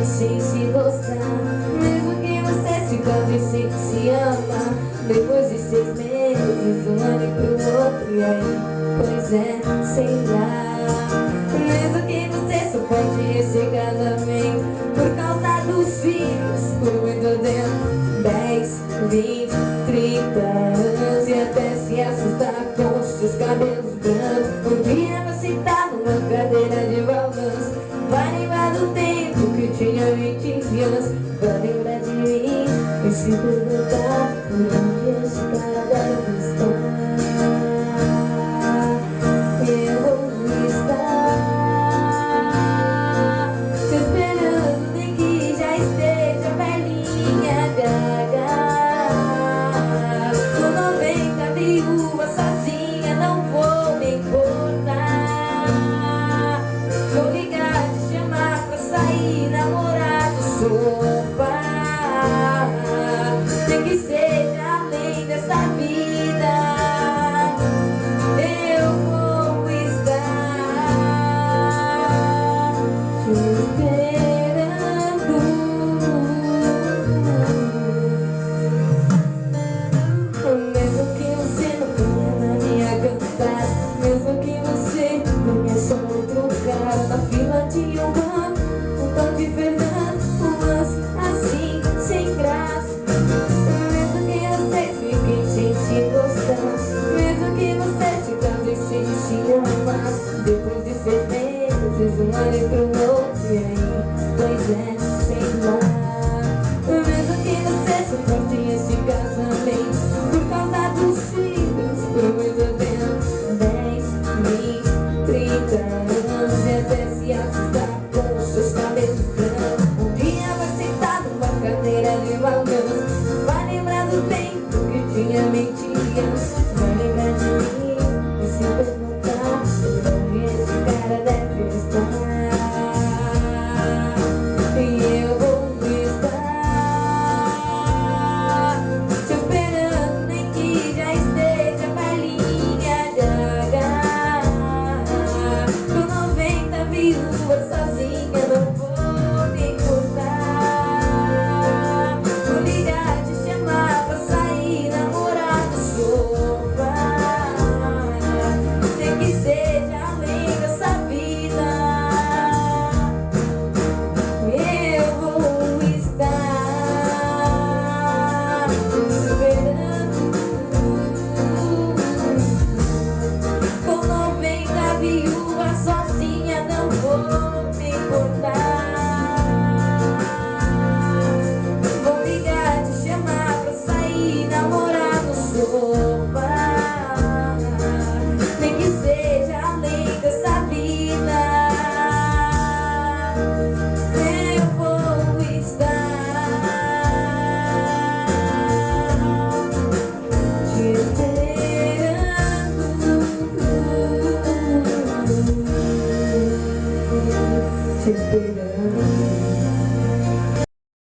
sem se gostar. Mesmo que você se case sem se amar. Depois de 6 meses, um ano pro outro, e aí, pois é, sei lá. Mesmo que você suporte esse casamento por causa dos filhos, por muito tempo, 10, 20, 30 anos, e até se assustar com os seus cabelos brancos. Um dia você tá numa cadeira de balanço, vai lembrar do tempo que tinha 20 anos, vai lembrar de mim e se perguntar por onde esse cara deve estar. Eu vou estar te esperando, nem que já esteja velhinha, gaga. Com 90 viúva sozinha, não vou me importar. Vou ligar, te chamar pra sair, namorar do sofá. Nem que seja além dessa vida, eu vou estar te esperando. Mesmo que você não ponha na minha cantada, mesmo que você conheça outro cara na fila de um banco, um tal de Fernando, umas assim, sem graça. Mesmo que vocês fiquem sem se gostar, mesmo que você se case sem se amar. Depois de 6 meses, um ano pro outro, e aí, pois é, sei lá. Mesmo que você suporte esse casamento